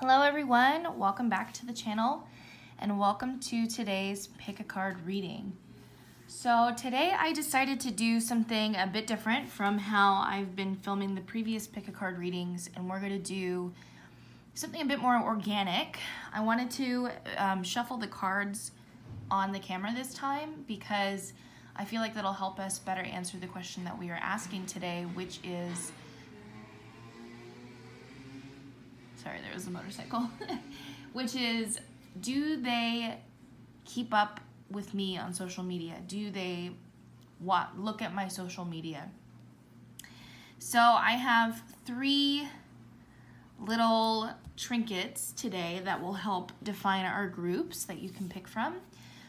Hello everyone, welcome back to the channel and welcome to today's pick a card reading. So today I decided to do something a bit different from how I've been filming the previous pick a card readings, and we're going to do something a bit more organic. I wanted to shuffle the cards on the camera this time because I feel like that'll help us better answer the question that we are asking today, which is, sorry, there was a motorcycle, which is, do they keep up with me on social media? Do they look at my social media? So I have 3 little trinkets today that will help define our groups that you can pick from.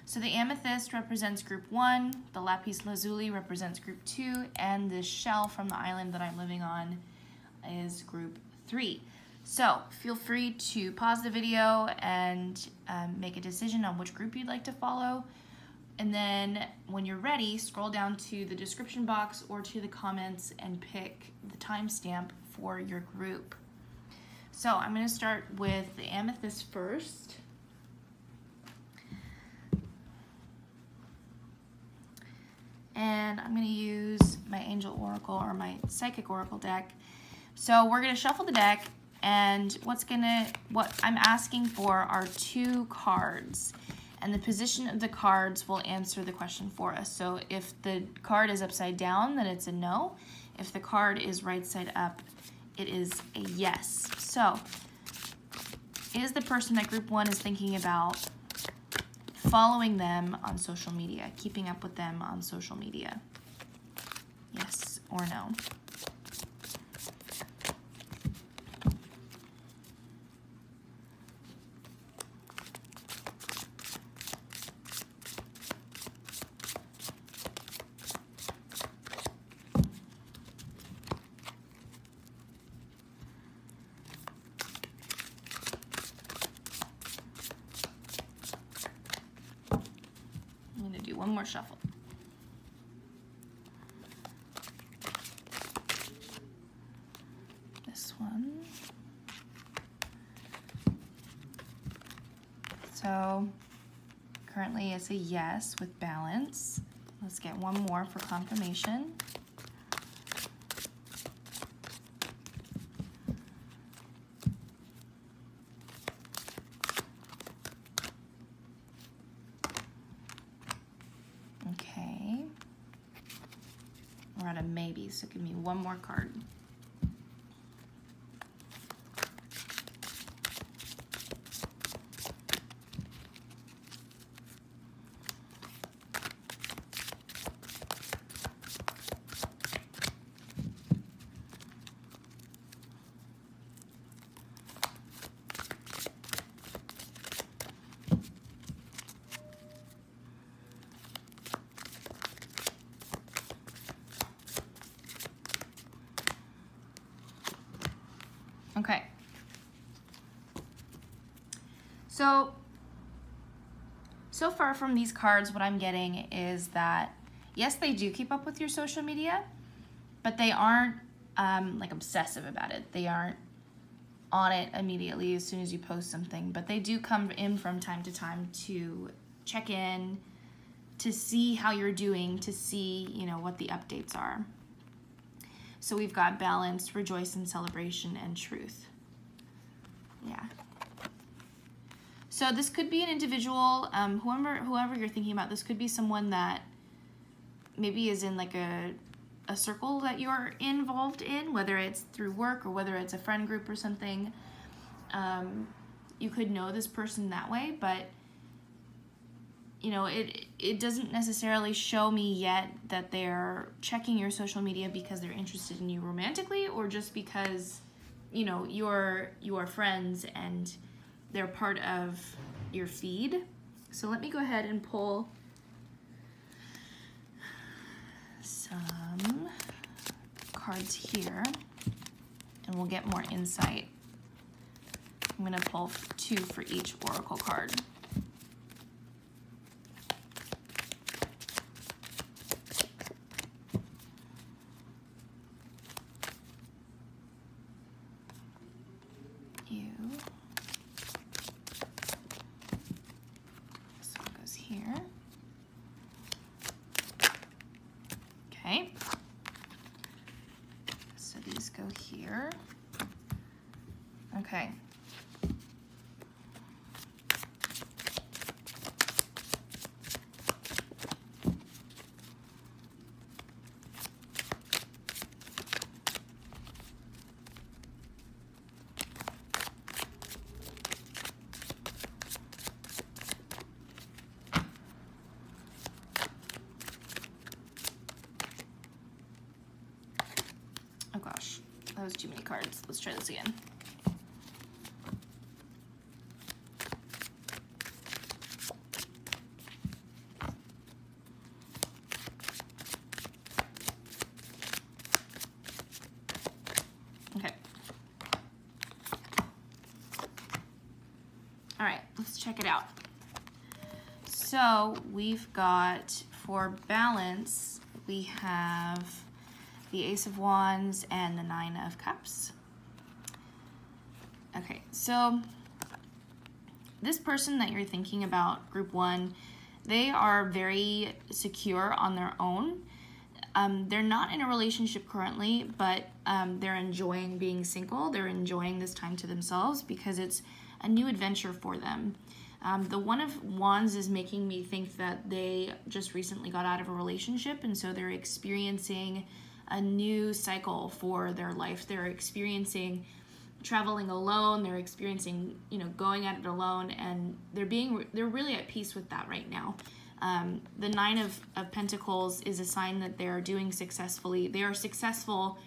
So the amethyst represents group 1, the lapis lazuli represents group 2, and the shell from the island that I'm living on is group 3. So feel free to pause the video and make a decision on which group you'd like to follow. And then when you're ready, scroll down to the description box or to the comments and pick the timestamp for your group. So I'm going to start with the amethyst first. And I'm going to use my angel oracle or my psychic oracle deck. So we're going to shuffle the deck. And what I'm asking for are 2 cards, and the position of the cards will answer the question for us. So if the card is upside down, then it's a no. If the card is right side up, it is a yes. So is the person that group 1 is thinking about following them on social media, keeping up with them on social media? Yes or no? One more shuffle. This one. So currently it's a yes with balance. Let's get one more for confirmation. Okay, we're at a maybe, so give me one more card. Okay, so far from these cards, what I'm getting is that, yes, they do keep up with your social media, but they aren't like obsessive about it. They aren't on it immediately as soon as you post something, but they do come in from time to time to check in, to see how you're doing, to see, you know, what the updates are. So we've got balance, rejoice in celebration, and truth. Yeah. So this could be an individual, whoever you're thinking about. This could be someone that maybe is in like a circle that you're involved in, whether it's through work or whether it's a friend group or something. You could know this person that way, but you know, it doesn't necessarily show me yet that they're checking your social media because they're interested in you romantically, or just because, you know, you're friends and they're part of your feed. So let me go ahead and pull some cards here and we'll get more insight. I'm going to pull 2 for each oracle card. Okay. Oh gosh, that was too many cards. Let's try this again. Okay. All right, let's check it out. So we've got, for balance, we have the Ace of Wands and the Nine of Cups. Okay, so this person that you're thinking about, group one, they are very secure on their own. They're not in a relationship currently, but they're enjoying being single. They're enjoying this time to themselves because it's a new adventure for them. The One of Wands is making me think that they just recently got out of a relationship, and so they're experiencing a new cycle for their life. They're experiencing traveling alone. They're experiencing, going at it alone, and they're really at peace with that right now. The Nine of Pentacles is a sign that they're doing successfully. They are successful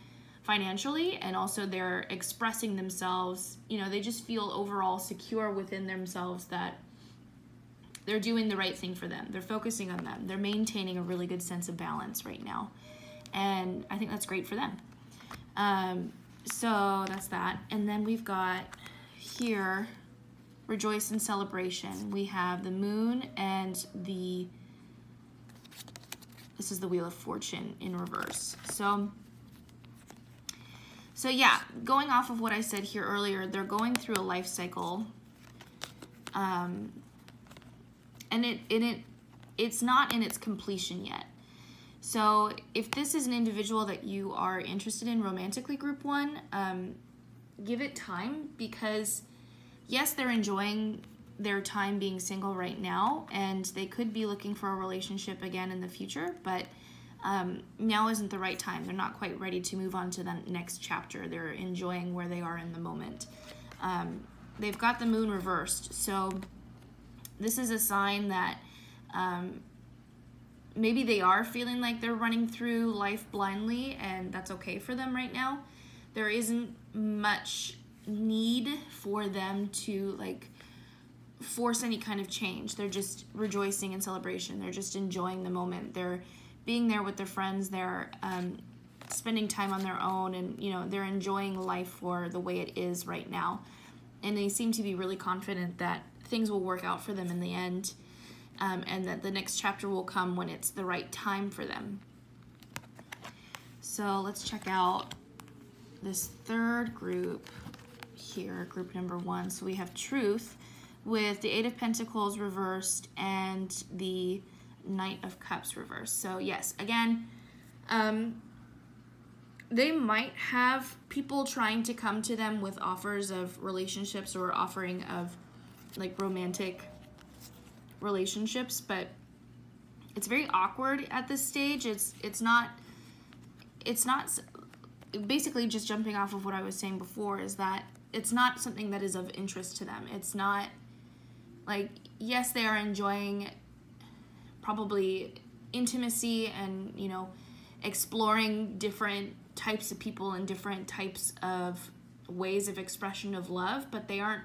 financially, and also they're expressing themselves. They just feel overall secure within themselves that they're doing the right thing for them. They're focusing on them. They're maintaining a really good sense of balance right now. And I think that's great for them. So that's that. And then we've got here, rejoice in celebration. We have the Moon and this is the Wheel of Fortune in reverse. So yeah, going off of what I said here earlier, they're going through a life cycle. And it's not in its completion yet. So if this is an individual that you are interested in romantically, group one, give it time, because yes, they're enjoying their time being single right now, and they could be looking for a relationship again in the future, but now isn't the right time. They're not quite ready to move on to the next chapter. They're enjoying where they are in the moment. They've got the Moon reversed, so this is a sign that maybe they are feeling like they're running through life blindly, and that's okay for them right now. There isn't much need for them to force any kind of change. They're just rejoicing in celebration. They're just enjoying the moment. They're being there with their friends. They're spending time on their own, and they're enjoying life for the way it is right now. And they seem to be really confident that things will work out for them in the end. And that the next chapter will come when it's the right time for them. So let's check out this third group here, group number one. So we have Truth with the Eight of Pentacles reversed and the Knight of Cups reversed. So yes, again, they might have people trying to come to them with offers of relationships or offering of romantic relationships, but it's very awkward at this stage. It's not basically, just jumping off of what I was saying before, is that it's not something that is of interest to them. It's not yes, they are enjoying probably intimacy and exploring different types of people and different types of ways of expression of love, but they aren't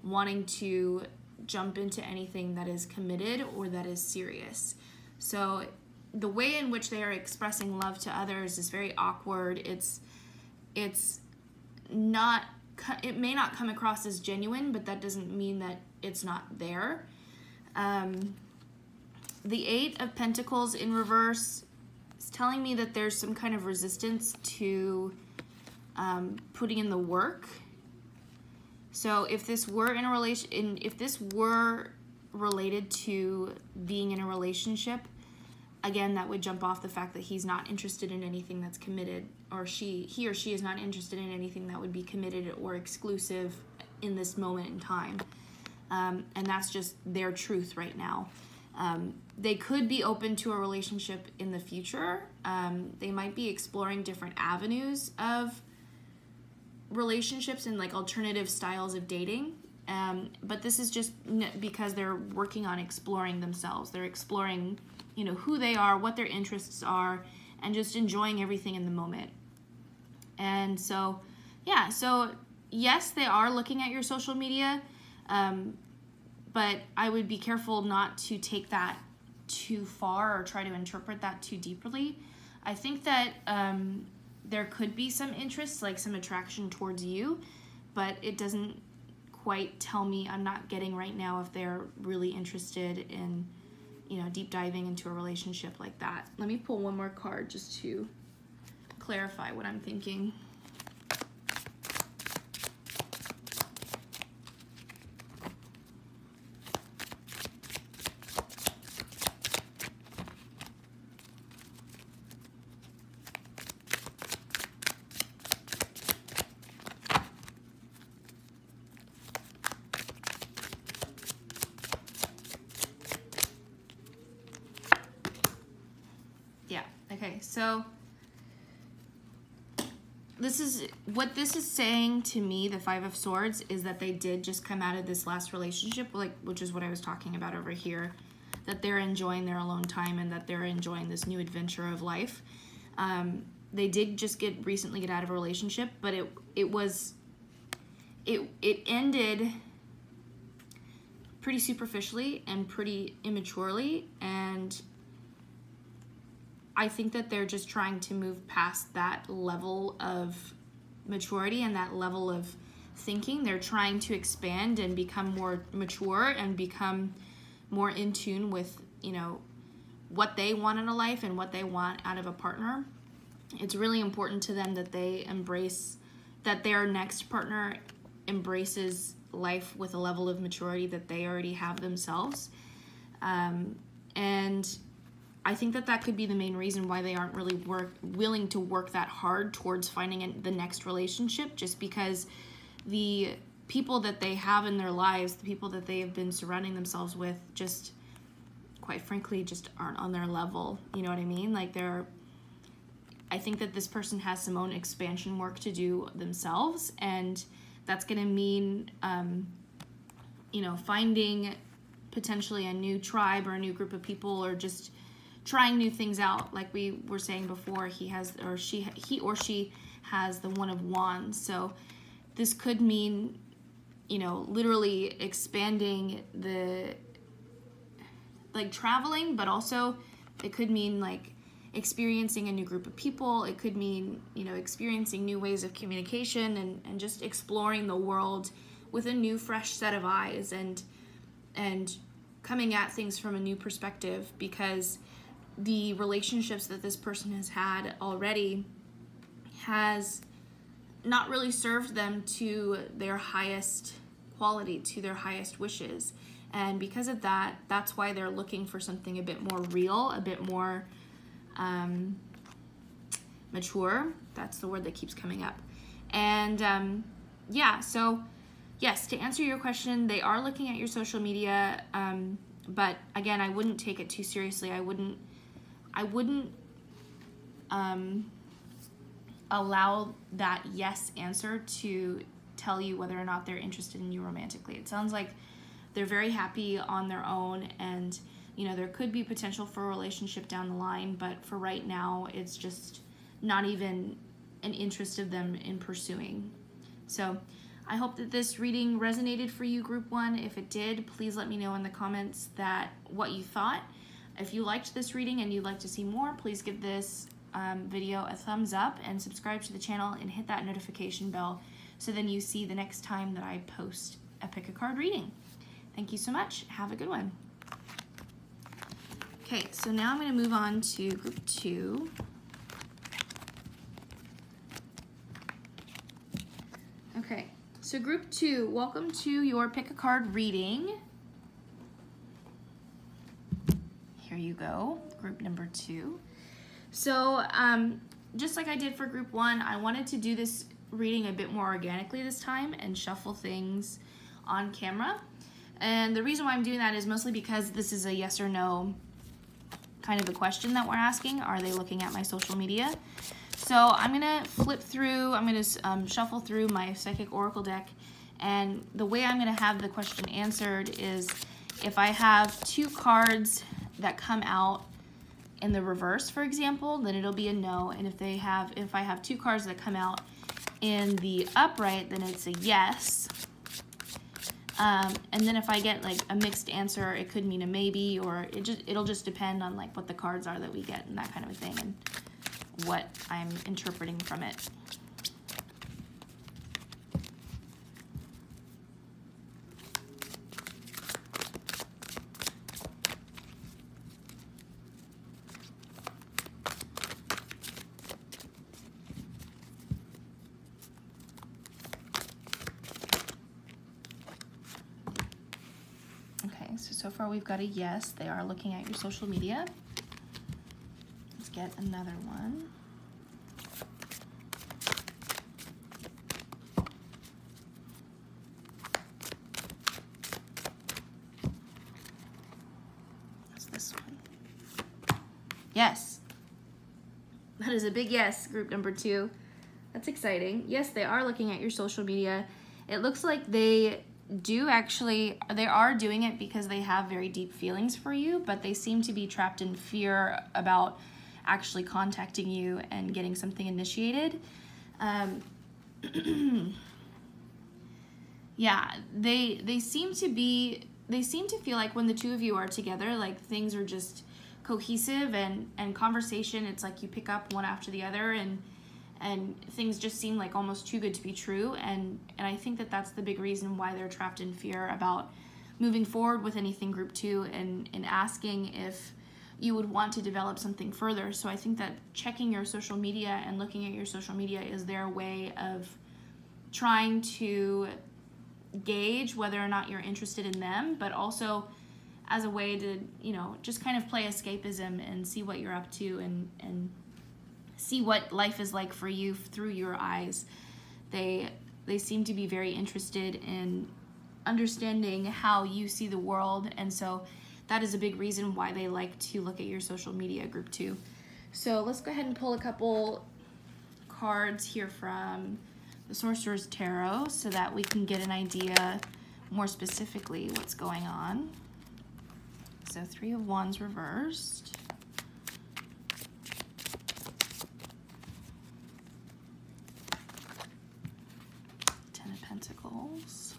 wanting to jump into anything that is committed or that is serious. So the way in which they are expressing love to others is very awkward. It may not come across as genuine, but that doesn't mean that it's not there. The Eight of Pentacles in reverse is telling me that there's some kind of resistance to putting in the work. So if this were if this were related to being in a relationship, again, that would jump off the fact that he's not interested in anything that's committed. or he or she is not interested in anything that would be committed or exclusive in this moment in time. And that's just their truth right now. They could be open to a relationship in the future. They might be exploring different avenues of relationships and like alternative styles of dating. But this is just because they're working on exploring themselves. They're exploring, you know, who they are, what their interests are, and just enjoying everything in the moment. And so, yeah, so yes, they are looking at your social media, but I would be careful not to take that too far or try to interpret that too deeply. I think that there could be some interest, like some attraction towards you, but it doesn't quite tell me, I'm not getting right now if they're really interested in, you know, deep diving into a relationship like that. Let me pull one more card just to clarify what I'm thinking. Okay, so this is what this is saying to me, the Five of Swords, is that they did just come out of this last relationship, like, which is what I was talking about over here, that they're enjoying their alone time and that they're enjoying this new adventure of life. They did just recently get out of a relationship, but it ended pretty superficially and pretty immaturely, and I think that they're just trying to move past that level of maturity and that level of thinking. They're trying to expand and become more mature and become more in tune with, you know, what they want in a life and what they want out of a partner. It's really important to them that they embrace, that their next partner embraces life with a level of maturity that they already have themselves. And I think that that could be the main reason why they aren't really willing to work that hard towards finding the next relationship, just because the people that they have in their lives, the people that they have been surrounding themselves with, just, quite frankly, just aren't on their level. You know what I mean? Like, I think that this person has some own expansion work to do themselves, and that's going to mean, you know, finding potentially a new tribe or a new group of people, or just trying new things out. Like we were saying before, he or she has the One of Wands. So this could mean, you know, literally expanding like traveling, but also it could mean like experiencing a new group of people. It could mean, you know, experiencing new ways of communication and just exploring the world with a new, fresh set of eyes and coming at things from a new perspective, because the relationships that this person has had already has not really served them to their highest quality, to their highest wishes. And because of that, that's why they're looking for something a bit more real, a bit more mature. That's the word that keeps coming up. And yeah, so yes, to answer your question, they are looking at your social media, but again, I wouldn't take it too seriously. I wouldn't allow that yes answer to tell you whether or not they're interested in you romantically. It sounds like they're very happy on their own, and you know, there could be potential for a relationship down the line, but for right now, it's just not even an interest of them in pursuing. So I hope that this reading resonated for you, Group 1. If it did, please let me know in the comments what you thought. If you liked this reading and you'd like to see more, please give this video a thumbs up and subscribe to the channel and hit that notification bell so then you see the next time that I post a pick a card reading. Thank you so much. Have a good one. Okay, so now I'm going to move on to Group 2. Okay, so Group 2, welcome to your pick a card reading. Here you go, group number 2. So just like I did for group 1, I wanted to do this reading a bit more organically this time and shuffle things on camera. And the reason why I'm doing that is mostly because this is a yes or no kind of a question that we're asking. Are they looking at my social media? So I'm gonna flip through, I'm gonna shuffle through my Psychic Oracle deck, and the way I'm gonna have the question answered is if I have 2 cards that come out in the reverse, for example, then it'll be a no. And if I have 2 cards that come out in the upright, then it's a yes. And then if I get like a mixed answer, it could mean a maybe, or it'll just depend on like what the cards are that we get and that kind of a thing, and what I'm interpreting from it. Okay, so far we've got a yes, they are looking at your social media. Let's get another one. What's this one? Yes. That is a big yes, group number 2. That's exciting. Yes, they are looking at your social media. It looks like they are doing it because they have very deep feelings for you, but they seem to be trapped in fear about actually contacting you and getting something initiated. Yeah, they seem to feel like when the 2 of you are together, like things are just cohesive, and conversation, it's like you pick up one after the other, and things just seem like almost too good to be true, and I think that that's the big reason why they're trapped in fear about moving forward with anything group 2, and asking if you would want to develop something further. So I think that checking your social media and looking at your social media is their way of trying to gauge whether or not you're interested in them, but also as a way to, you know, just kind of play escapism and see what you're up to, and see what life is like for you through your eyes. They seem to be very interested in understanding how you see the world, and so that is a big reason why they like to look at your social media, group 2. So let's go ahead and pull a couple cards here from the Sorcerer's Tarot so that we can get an idea more specifically what's going on. So 3 of Wands reversed. 10 of Pentacles.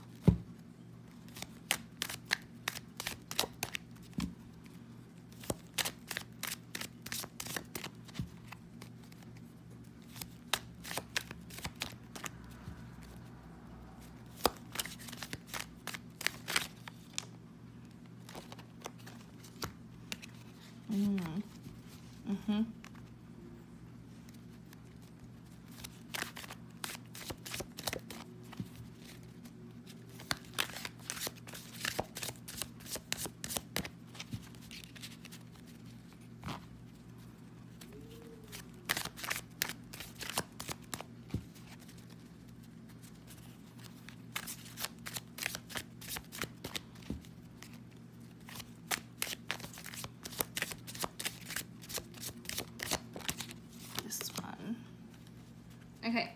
Okay.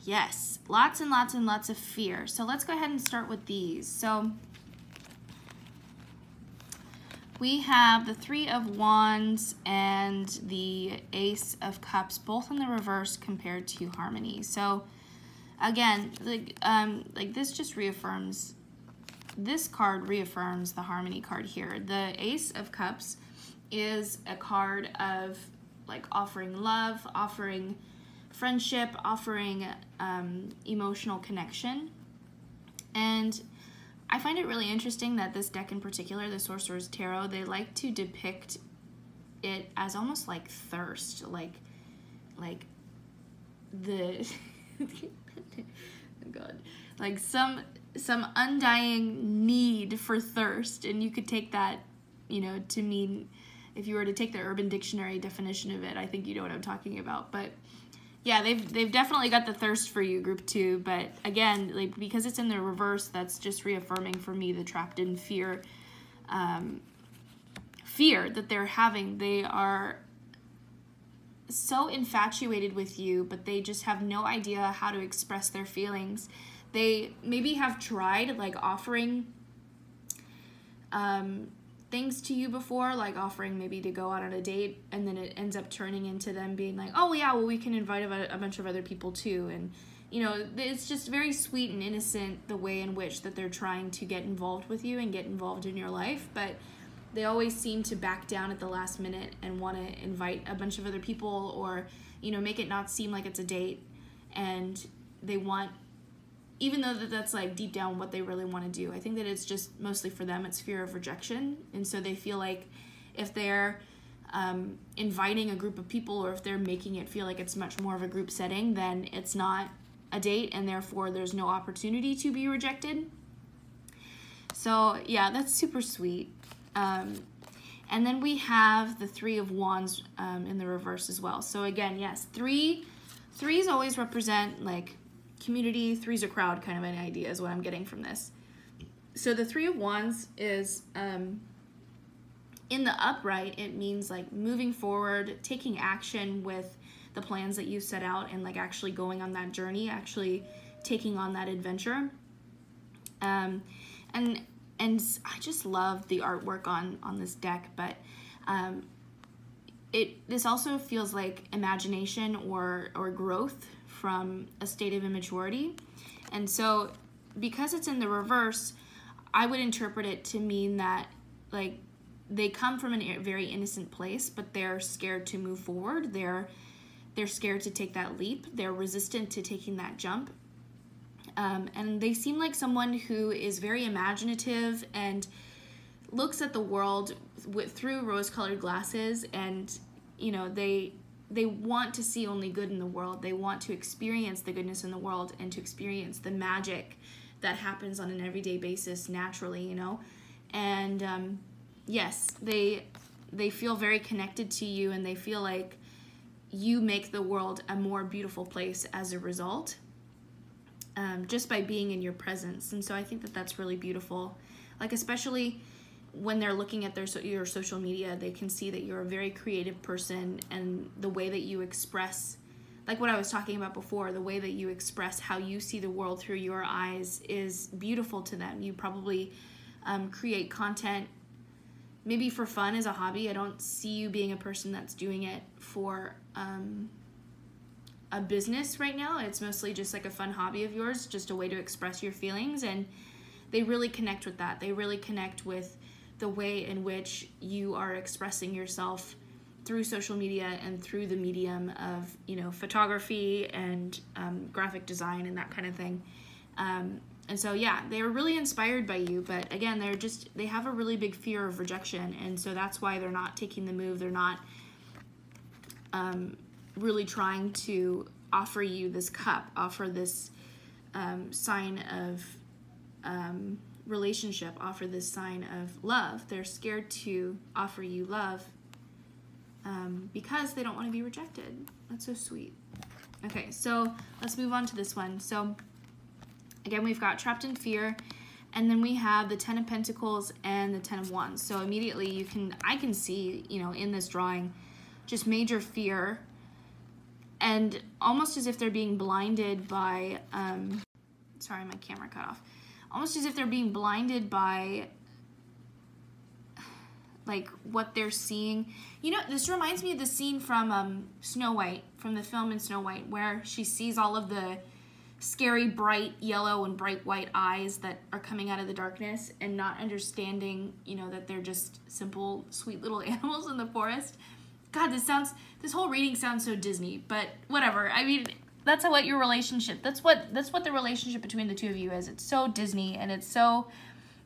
Yes, lots and lots and lots of fear. So let's go ahead and start with these. So we have the 3 of Wands and the Ace of Cups, both in the reverse compared to Harmony. So again, like this just reaffirms, this card reaffirms the Harmony card here. The Ace of Cups is a card of like offering love, offering friendship, offering emotional connection. And I find it really interesting that this deck in particular, the Sorcerer's Tarot, they like to depict it as almost like thirst, like the oh God, like some undying need for thirst. And you could take that, you know, to mean If you were to take the Urban Dictionary definition of it, I think you know what I'm talking about. But yeah, they've definitely got the thirst for you, group 2. But again, like, because it's in the reverse, that's just reaffirming for me the trapped in fear, fear that they're having. They are so infatuated with you, but they just have no idea how to express their feelings. They maybe have tried, like, offering things to you before, like offering maybe to go out on a date, and then it ends up turning into them being like, oh yeah, well, we can invite a bunch of other people too. And you know, it's just very sweet and innocent the way in which that they're trying to get involved with you and get involved in your life, but they always seem to back down at the last minute and want to invite a bunch of other people, or, you know, make it not seem like it's a date. And they want, even though that's like deep down what they really want to do, I think that it's just mostly for them, it's fear of rejection. And so they feel like if they're inviting a group of people, or if they're making it feel like it's much more of a group setting, then it's not a date, and therefore there's no opportunity to be rejected. So yeah, that's super sweet. And then we have the 3 of Wands in the reverse as well. So again, yes, threes always represent like community. 3's a crowd kind of an idea is what I'm getting from this. So the 3 of Wands is in the upright, it means like moving forward, taking action with the plans that you set out, and like actually going on that journey, actually taking on that adventure. And I just love the artwork on this deck, but this also feels like imagination or growth from a state of immaturity. And so because it's in the reverse, I would interpret it to mean that like they come from a very innocent place, but they're scared to move forward. They're scared to take that leap. They're resistant to taking that jump. And they seem like someone who is very imaginative and looks at the world through rose-colored glasses, and you know, they want to see only good in the world. They want to experience the goodness in the world and to experience the magic that happens on an everyday basis naturally, you know. And yes, they feel very connected to you, and they feel like you make the world a more beautiful place as a result, just by being in your presence. And so I think that that's really beautiful. Like, especially when they're looking at your social media, they can see that you're a very creative person, and the way that you express, like what I was talking about before, the way that you express how you see the world through your eyes is beautiful to them. You probably create content maybe for fun as a hobby. I don't see you being a person that's doing it for a business right now. It's mostly just like a fun hobby of yours, just a way to express your feelings, and they really connect with that. They really connect with the way in which you are expressing yourself through social media and through the medium of, you know, photography and graphic design and that kind of thing. And so, yeah, they were really inspired by you, but again, they have a really big fear of rejection, and so that's why they're not taking the move. They're not really trying to offer you this cup, offer this sign of relationship, offer this sign of love. They're scared to offer you love because they don't want to be rejected. That's so sweet. Okay, so let's move on to this one. So again, we've got trapped in fear, and then we have the 10 of Pentacles and the 10 of Wands. So immediately I can see, you know, in this drawing, just major fear, and almost as if they're being blinded by, sorry, my camera cut off. Almost as if they're being blinded by like what they're seeing. You know, this reminds me of the scene from Snow White, from the film in Snow White, where she sees all of the scary bright yellow and bright white eyes that are coming out of the darkness, and not understanding, you know, that they're just simple, sweet little animals in the forest. God, this whole reading sounds so Disney, but whatever. I mean, that's what your relationship, that's what the relationship between the two of you is. It's so Disney, and it's so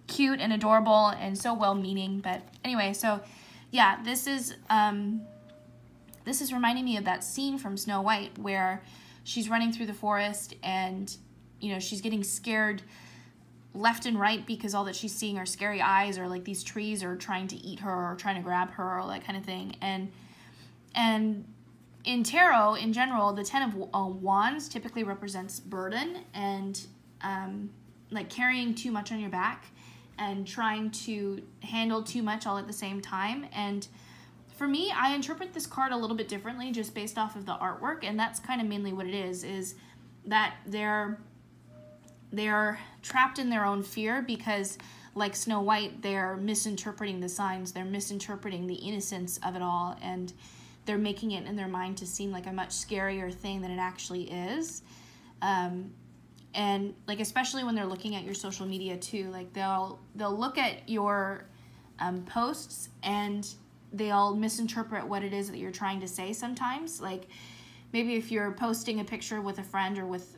cute and adorable and so well-meaning. But anyway, so yeah, this is reminding me of that scene from Snow White where she's running through the forest, and you know, she's getting scared left and right because all that she's seeing are scary eyes, or like these trees are trying to eat her or trying to grab her, or that kind of thing. And in tarot in general, the Ten of Wands typically represents burden and like carrying too much on your back and trying to handle too much all at the same time. And for me, I interpret this card a little bit differently just based off of the artwork, and that's kind of mainly what it is that they're trapped in their own fear because, like Snow White, they're misinterpreting the signs, they're misinterpreting the innocence of it all, and they're making it in their mind to seem like a much scarier thing than it actually is. And like, especially when they're looking at your social media too, like they'll look at your posts and they'll misinterpret what it is that you're trying to say sometimes. Like maybe if you're posting a picture with a friend or with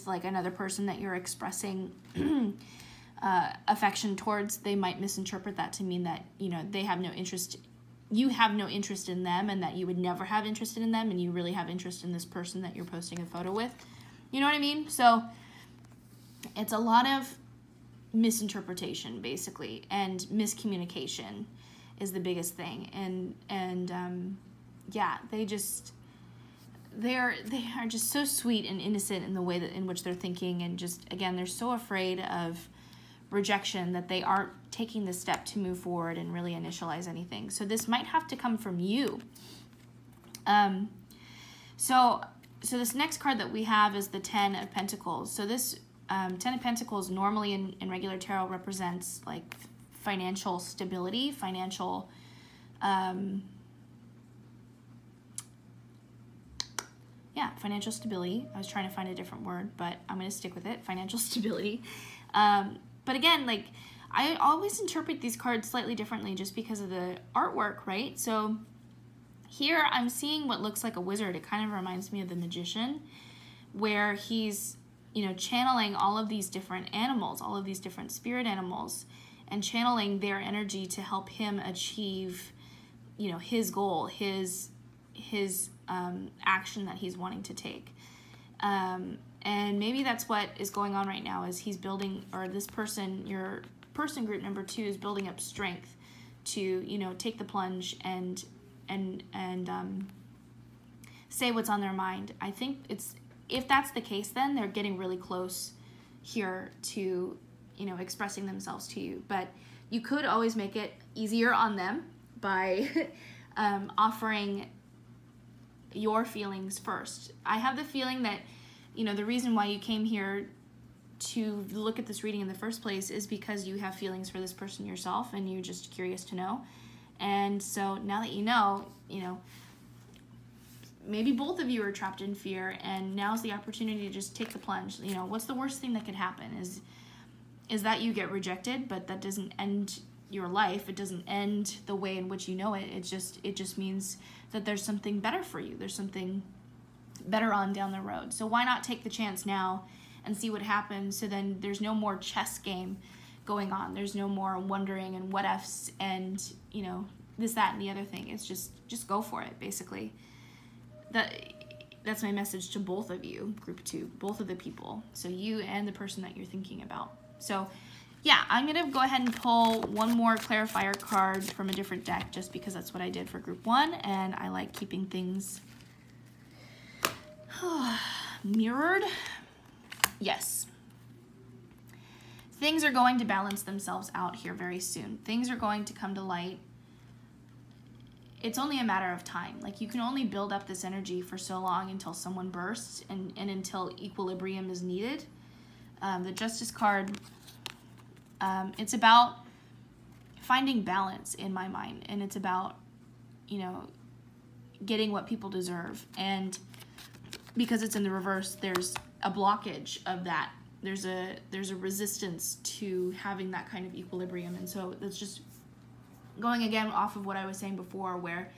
like another person that you're expressing affection towards, they might misinterpret that to mean that, you know, they have no interest, you have no interest in them, and that you would never have interest in them, and you really have interest in this person that you're posting a photo with. You know what I mean? So it's a lot of misinterpretation basically, and miscommunication is the biggest thing. And yeah, they are just so sweet and innocent in the way that in which they're thinking, and just, again, they're so afraid of rejection that they aren't taking the step to move forward and really initialize anything. So this might have to come from you. So this next card that we have is the Ten of Pentacles. So this Ten of Pentacles normally in regular tarot represents like financial stability, financial financial stability. I was trying to find a different word, but I'm going to stick with it. Financial stability. But again, like, I always interpret these cards slightly differently just because of the artwork, right? So here I'm seeing what looks like a wizard. It kind of reminds me of the Magician, where he's, you know, channeling all of these different animals, all of these different spirit animals, and channeling their energy to help him achieve, you know, his goal, his action that he's wanting to take. And maybe that's what is going on right now, is he's building, or this person, your person group number 2, is building up strength to, you know, take the plunge and say what's on their mind. I think if that's the case, then they're getting really close here to, you know, expressing themselves to you. But you could always make it easier on them by offering your feelings first. I have the feeling that, you know, the reason why you came here to look at this reading in the first place is because you have feelings for this person yourself, and you're just curious to know. And so now that you know, maybe both of you are trapped in fear, and now's the opportunity to just take the plunge. You know, what's the worst thing that could happen is that you get rejected, but that doesn't end your life. It doesn't end the way in which you know it. It just means that there's something better for you. There's something better on down the road. So why not take the chance now and see what happens? So then there's no more chess game going on. There's no more wondering and what ifs and, you know, this, that, and the other thing. It's just go for it, basically. That's my message to both of you, group 2, both of the people. So you and the person that you're thinking about. So yeah, I'm going to go ahead and pull one more clarifier card from a different deck, just because that's what I did for group 1, and I like keeping things mirrored. Yes. Things are going to balance themselves out here very soon. Things are going to come to light. It's only a matter of time. Like, you can only build up this energy for so long until someone bursts and until equilibrium is needed. The Justice card, it's about finding balance in my mind, and it's about, you know, getting what people deserve. And because it's in the reverse, there's a blockage of that. There's a resistance to having that kind of equilibrium. And so that's just going again off of what I was saying before, where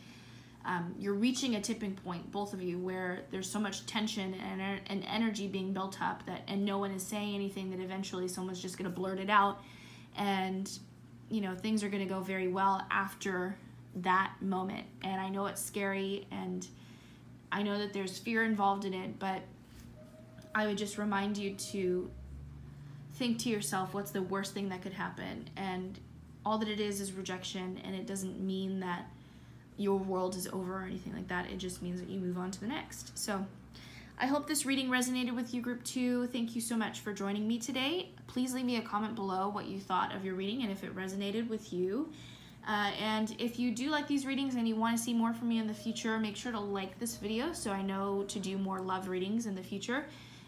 you're reaching a tipping point, both of you, where there's so much tension and energy being built up and no one is saying anything, that eventually someone's just going to blurt it out, and, you know, things are going to go very well after that moment. And I know it's scary, and I know that there's fear involved in it, but I would just remind you to think to yourself, what's the worst thing that could happen? And all that it is rejection, and it doesn't mean that your world is over or anything like that. It just means that you move on to the next. So I hope this reading resonated with you, Group 2. Thank you so much for joining me today. Please leave me a comment below what you thought of your reading and if it resonated with you. And if you do like these readings and you want to see more from me in the future, make sure to like this video so I know to do more love readings in the future.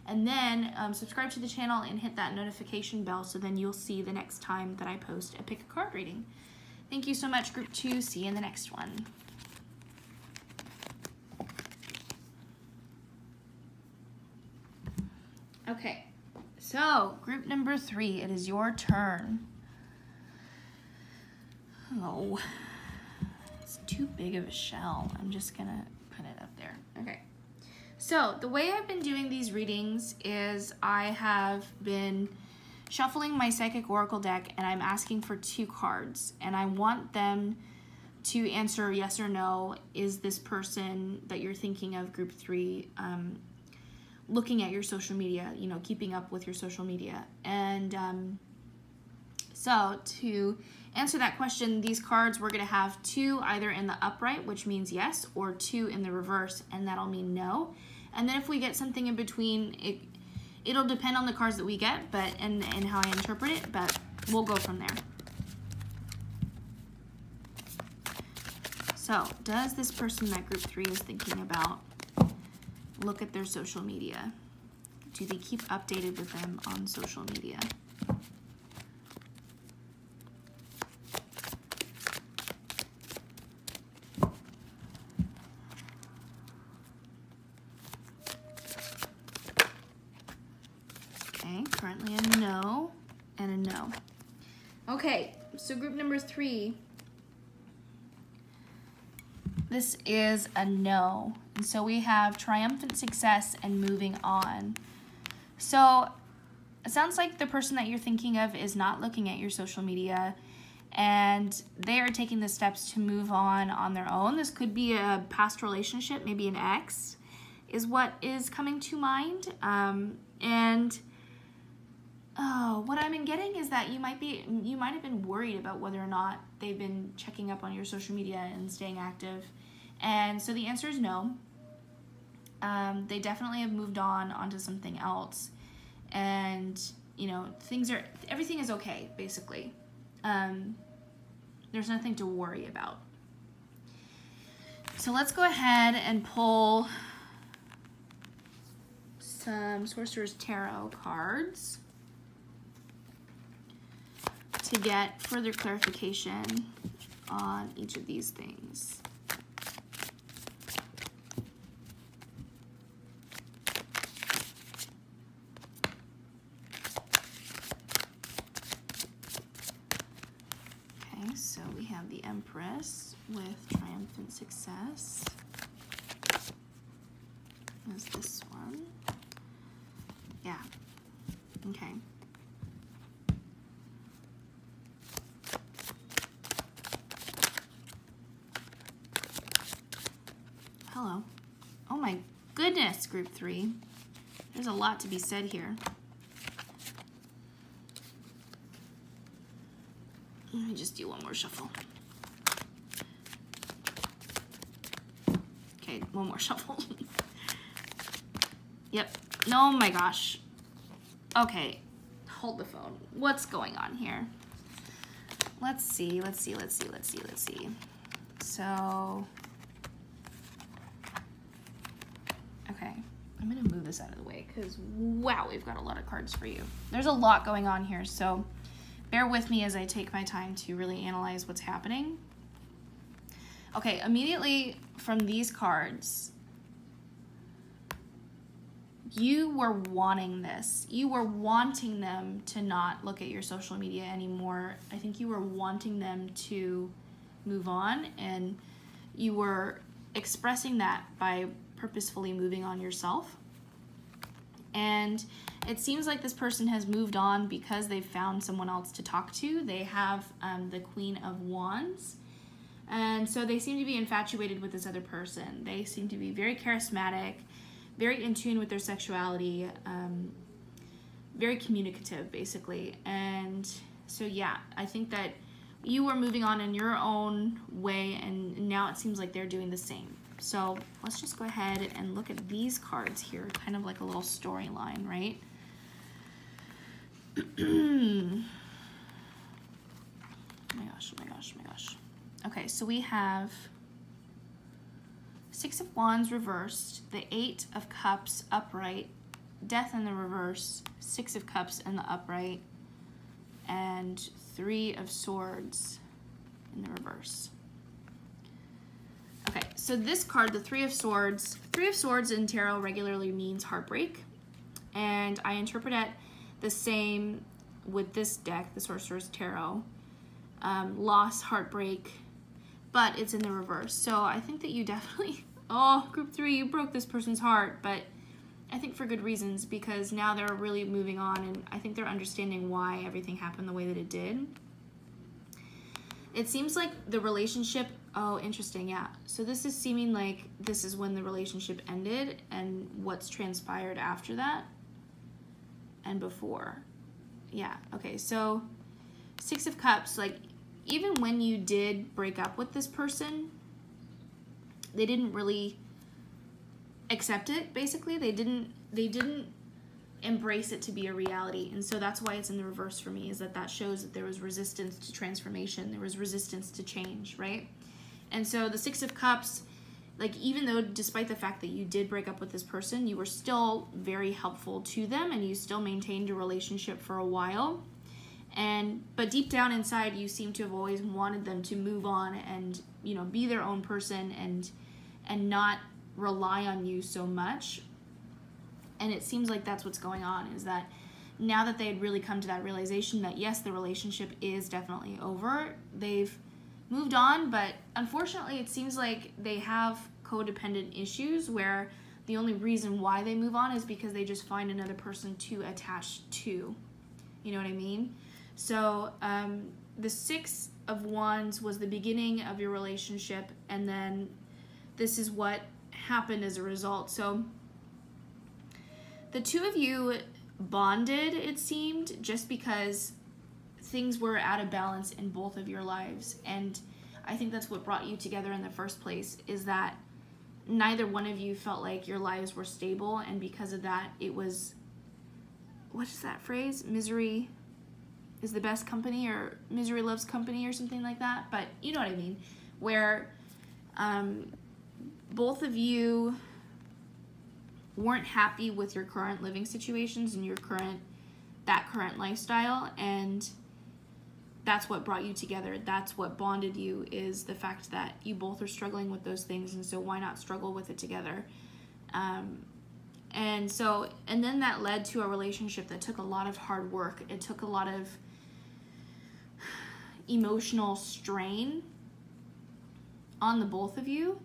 And then subscribe to the channel and hit that notification bell so then you'll see the next time that I post a pick a card reading. Thank you so much, Group 2. See you in the next one. Okay, so group number 3, it is your turn. Oh, it's too big of a shell. I'm just gonna put it up there. Okay, so the way I've been doing these readings is I have been shuffling my Psychic Oracle deck and I'm asking for 2 cards and I want them to answer yes or no. Is this person that you're thinking of, Group 3, looking at your social media, you know, keeping up with your social media? And so to answer that question, these cards, we're going to have 2 either in the upright, which means yes, or 2 in the reverse, and that'll mean no. And then if we get something in between, it'll depend on the cards that we get, but and how I interpret it, but we'll go from there. So, does this person that Group 3 is thinking about look at their social media? Do they keep updated with them on social media? Okay, currently a no and a no. Okay, so group number 3, this is a no. And so we have triumphant success and moving on. So it sounds like the person that you're thinking of is not looking at your social media and they are taking the steps to move on their own. This could be a past relationship, maybe an ex is what is coming to mind. What I'm getting is that you might have been worried about whether or not they've been checking up on your social media and staying active. And so the answer is no. They definitely have moved onto something else. And, you know, everything is okay, basically. There's nothing to worry about. So let's go ahead and pull some Sorcerer's Tarot cards to get further clarification on each of these things. Okay, so we have the Empress with triumphant success. There's this one. Yeah, okay. Hello. Oh my goodness, group 3. There's a lot to be said here. Let me just do one more shuffle. Okay, one more shuffle. Yep. Oh my gosh. Okay, hold the phone. What's going on here? Let's see. So, okay, I'm gonna move this out of the way because wow, we've got a lot of cards for you. There's a lot going on here, so bear with me as I take my time to really analyze what's happening. Okay, immediately from these cards, you were wanting this. You were wanting them to not look at your social media anymore. I think you were wanting them to move on, and you were expressing that by purposefully moving on yourself. And it seems like this person has moved on because they've found someone else to talk to. They have the Queen of Wands. And so they seem to be infatuated with this other person. They seem to be very charismatic, very in tune with their sexuality, very communicative, basically. And so, yeah, I think that you were moving on in your own way, and now it seems like they're doing the same. So let's just go ahead and look at these cards here, kind of like a little storyline, right? Oh my gosh, oh my gosh, oh my gosh. Okay, so we have Six of Wands reversed, the Eight of Cups upright, Death in the reverse, Six of Cups in the upright, and Three of Swords in the reverse. Okay, so this card, the Three of Swords in tarot regularly means heartbreak, and I interpret it the same with this deck, the Sorcerer's Tarot. Loss, heartbreak, but it's in the reverse. So I think that you definitely, oh, group 3, you broke this person's heart, but I think for good reasons, because now they're really moving on, and I think they're understanding why everything happened the way that it did. It seems like the relationship, oh, interesting, yeah. So this is seeming like this is when the relationship ended and what's transpired after that and before. Yeah, okay, so Six of Cups, like, even when you did break up with this person, they didn't really accept it, basically. They didn't embrace it to be a reality, and so that's why it's in the reverse for me, is that shows that there was resistance to transformation, there was resistance to change, right? And so the Six of Cups, like, even though despite the fact that you did break up with this person, you were still very helpful to them, and you still maintained a relationship for a while. But deep down inside, you seem to have always wanted them to move on and, you know, be their own person and not rely on you so much. And it seems like that's what's going on, is that now that they had really come to that realization that, yes, the relationship is definitely over, they've moved on, but unfortunately it seems like they have codependent issues where the only reason why they move on is because they just find another person to attach to. You know what I mean? So the Six of Wands was the beginning of your relationship, and then this is what happened as a result. So the two of you bonded, it seemed, just because things were out of balance in both of your lives. And I think that's what brought you together in the first place, is that neither one of you felt like your lives were stable, and because of that, it was, what is that phrase? Misery is the best company, or misery loves company, or something like that. But you know what I mean, where both of you weren't happy with your current living situations and that current lifestyle, and that's what brought you together. That's what bonded you, is the fact that you both are struggling with those things, and so why not struggle with it together? And then that led to a relationship that took a lot of hard work. It took a lot of emotional strain on the both of you.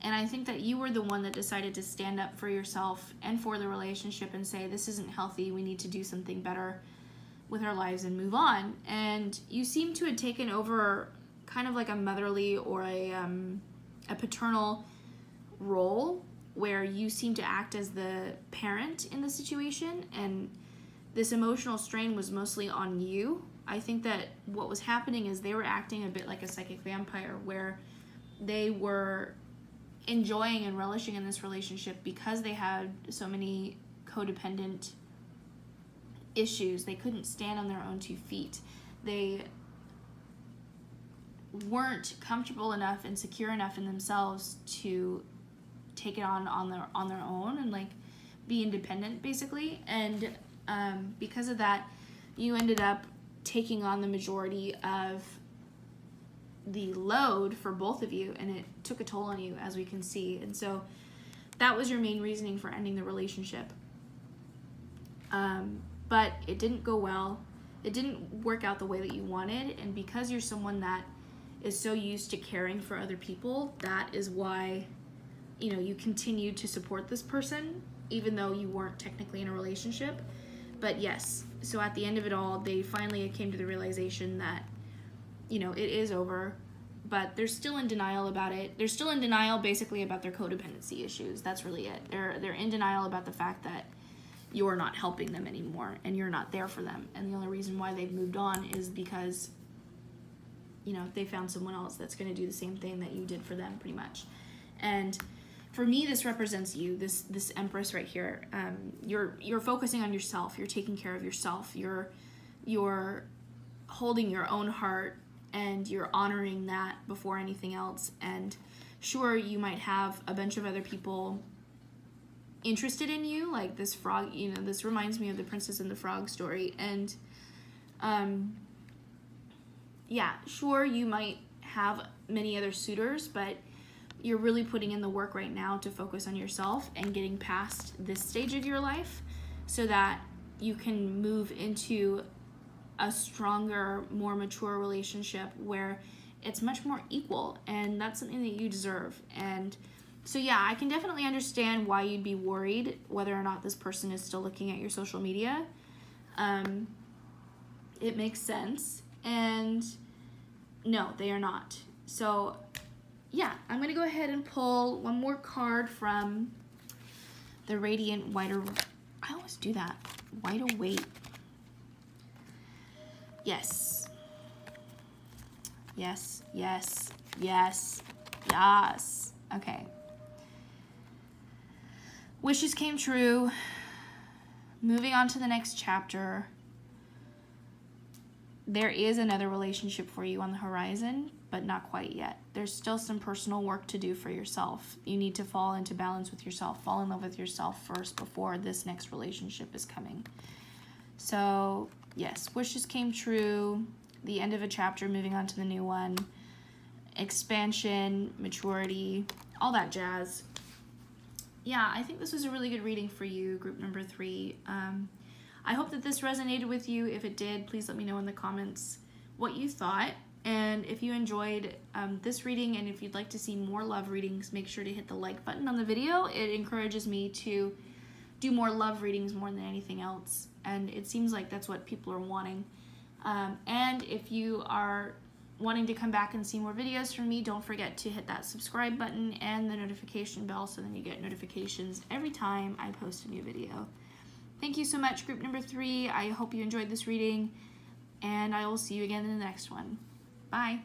And I think that you were the one that decided to stand up for yourself and for the relationship and say, this isn't healthy, we need to do something better with our lives and move on. And you seem to have taken over kind of like a motherly or a paternal role, where you seem to act as the parent in the situation, and this emotional strain was mostly on you. I think that what was happening is they were acting a bit like a psychic vampire, where they were enjoying and relishing in this relationship because they had so many codependent issues. They couldn't stand on their own 2 feet. They weren't comfortable enough and secure enough in themselves to take it on their own and like be independent, basically. And because of that, you ended up taking on the majority of the load for both of you, and it took a toll on you, as we can see. And so that was your main reasoning for ending the relationship. But it didn't go well. It didn't work out the way that you wanted, and because you're someone that is so used to caring for other people, that is why, you know, you continued to support this person even though you weren't technically in a relationship. But yes, so at the end of it all, they finally came to the realization that, you know, it is over, but they're still in denial about it. They're still in denial basically about their codependency issues. That's really it. They're in denial about the fact that you're not helping them anymore and you're not there for them. And the only reason why they've moved on is because, you know, they found someone else that's going to do the same thing that you did for them, pretty much. And for me, this represents you, this Empress right here. You're focusing on yourself. You're taking care of yourself. You're holding your own heart, and you're honoring that before anything else. And sure, you might have a bunch of other people interested in you, like this frog, you know, this reminds me of the Princess and the Frog story. And yeah, sure, you might have many other suitors, but you're really putting in the work right now to focus on yourself and getting past this stage of your life so that you can move into a stronger, more mature relationship where it's much more equal, and that's something that you deserve. And so yeah, I can definitely understand why you'd be worried whether or not this person is still looking at your social media. It makes sense. And no, they are not. So yeah, I'm gonna go ahead and pull one more card from the Radiant Wider. I always do that. Wider Weight. Yes. Yes, yes, yes, yes. Okay. Wishes came true. Moving on to the next chapter. There is another relationship for you on the horizon, but not quite yet. There's still some personal work to do for yourself. You need to fall into balance with yourself, fall in love with yourself first before this next relationship is coming. So, yes, wishes came true. The end of a chapter, moving on to the new one. Expansion, maturity, all that jazz. Yeah, I think this was a really good reading for you, group number 3. I hope that this resonated with you. If it did, please let me know in the comments what you thought. And if you enjoyed this reading, and if you'd like to see more love readings, make sure to hit the like button on the video. It encourages me to do more love readings more than anything else. And it seems like that's what people are wanting. And if you are wanting to come back and see more videos from me, don't forget to hit that subscribe button and the notification bell so then you get notifications every time I post a new video. Thank you so much, group number 3. I hope you enjoyed this reading, and I will see you again in the next one. Bye.